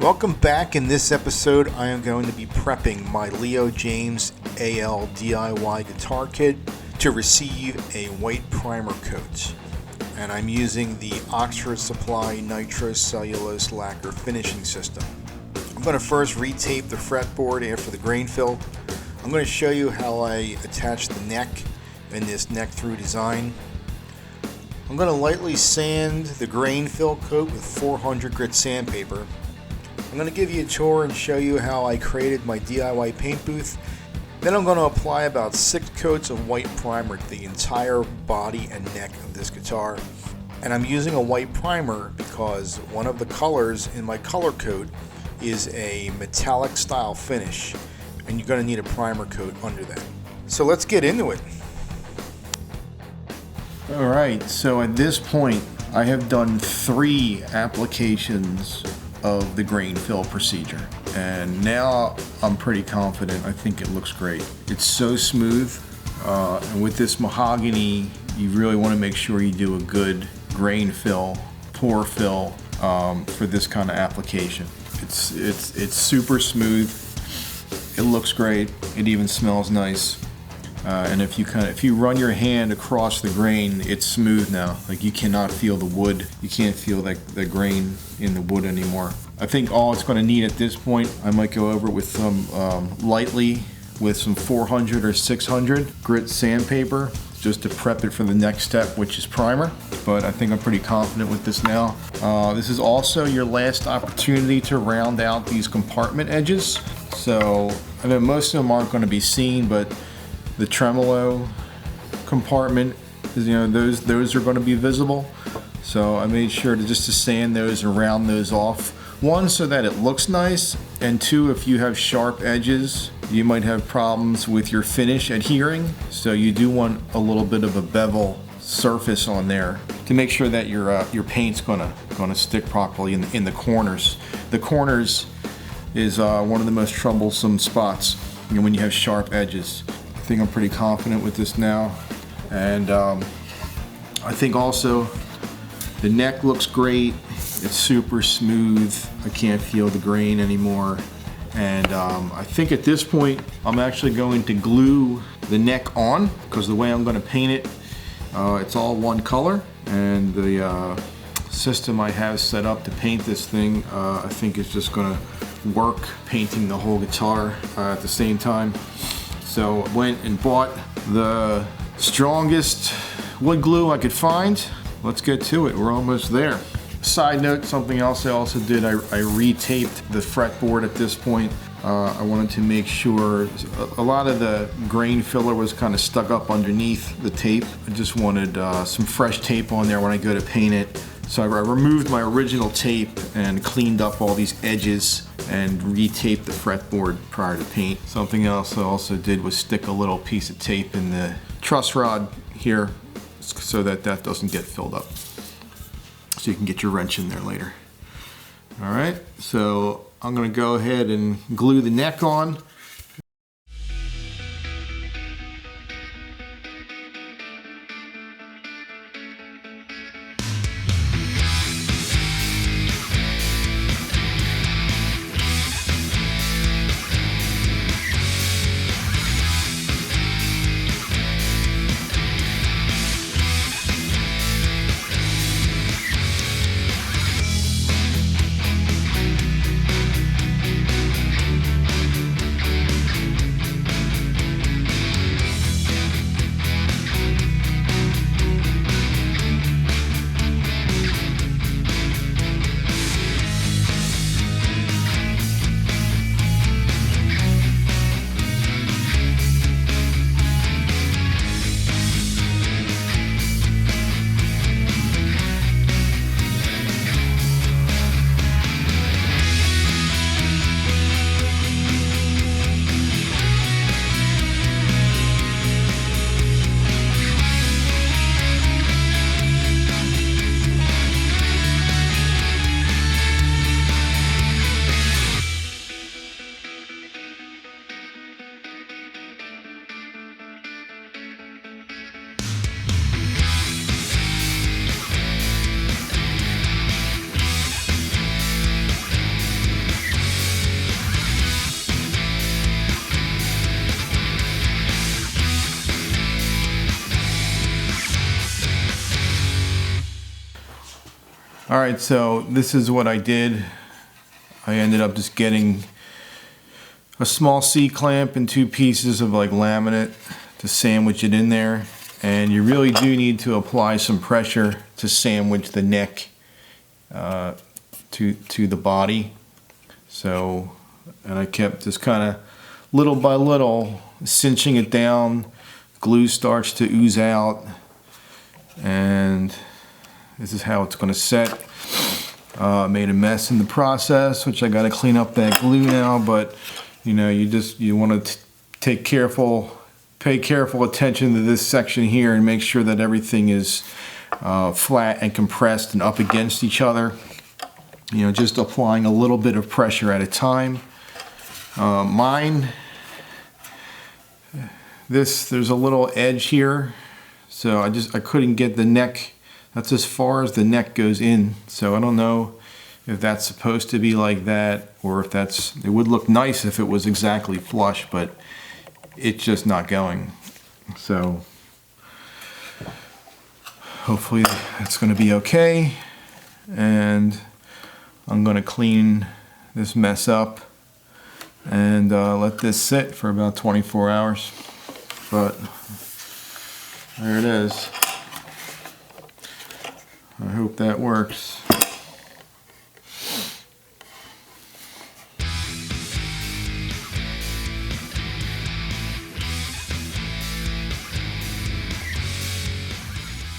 Welcome back. In this episode, I am going to be prepping my Jaymz AL DIY guitar kit to receive a white primer coat. And I'm using the Oxford Supply Nitrocellulose Lacquer finishing system. I'm going to first retape the fretboard after the grain fill. I'm going to show you how I attach the neck in this neck through design. I'm going to lightly sand the grain fill coat with 400 grit sandpaper. I'm going to give you a tour and show you how I created my DIY paint booth. Then I'm going to apply about 6 coats of white primer to the entire body and neck of this guitar. And I'm using a white primer because one of the colors in my color coat is a metallic style finish, and you're going to need a primer coat under that. So let's get into it. Alright, so at this point I have done 3 applications of the grain fill procedure, and now I'm pretty confident. I think it looks great. It's so smooth, and with this mahogany you really want to make sure you do a good grain fill, pour fill for this kind of application. It's super smooth. It looks great. It even smells nice. And if you run your hand across the grain, it's smooth now. Like, you cannot feel the wood. You can't feel the grain in the wood anymore. I think all it's going to need at this point, I might go over with some lightly with some 400 or 600 grit sandpaper just to prep it for the next step, which is primer. But I think I'm pretty confident with this now. This is also your last opportunity to round out these compartment edges. So I know most of them aren't going to be seen, but the tremolo compartment is, those are going to be visible. So I made sure to sand those and round those off. 1, so that it looks nice, and 2, if you have sharp edges, you might have problems with your finish adhering. So you do want a little bit of a bevel surface on there to make sure that your paint's gonna stick properly in the corners. The corners is one of the most troublesome spots when you have sharp edges. I think I'm pretty confident with this now, and I think also the neck looks great. It's super smooth. I can't feel the grain anymore, and I think at this point I'm actually going to glue the neck on, because the way I'm going to paint it, it's all one color, and the system I have set up to paint this thing, I think is just going to work painting the whole guitar at the same time. So I went and bought the strongest wood glue I could find. Let's get to it. We're almost there. Side note, something else I also did, I retaped the fretboard at this point. I wanted to make sure a lot of the grain filler was kind of stuck up underneath the tape. I just wanted some fresh tape on there when I go to paint it. So I removed my original tape and cleaned up all these edges and retaped the fretboard prior to paint. Something else I also did was stick a little piece of tape in the truss rod here so that doesn't get filled up. So you can get your wrench in there later. All right, so I'm gonna go ahead and glue the neck on. All right, so this is what I did. I ended up just getting a small C-clamp and 2 pieces of like laminate to sandwich it in there. And you really do need to apply some pressure to sandwich the neck to the body. So, and I kept just kind of little by little cinching it down. Glue starts to ooze out, and this is how it's going to set. Made a mess in the process, which I got to clean up that glue now. But you know, you want to pay careful attention to this section here and make sure that everything is flat and compressed and up against each other. You know, just applying a little bit of pressure at a time. There's a little edge here, so I couldn't get the neck. That's as far as the neck goes in. So I don't know if that's supposed to be like that, or if it would look nice if it was exactly flush, but it's just not going. So hopefully it's going to be okay, and I'm going to clean this mess up and let this sit for about 24 hours. But there it is. I hope that works.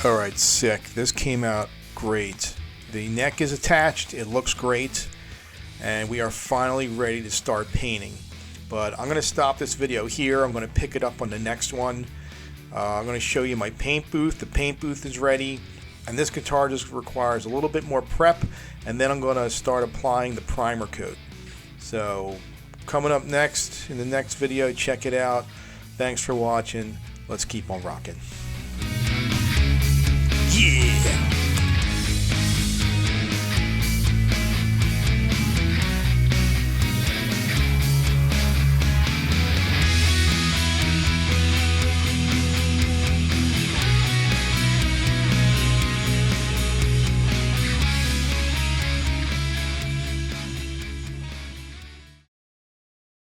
All right, sick. This came out great. The neck is attached. It looks great. And we are finally ready to start painting. But I'm going to stop this video here. I'm going to pick it up on the next one. I'm going to show you my paint booth. The paint booth is ready. And this guitar just requires a little bit more prep. And then I'm going to start applying the primer coat. So coming up next in the next video, check it out. Thanks for watching. Let's keep on rocking. Yeah!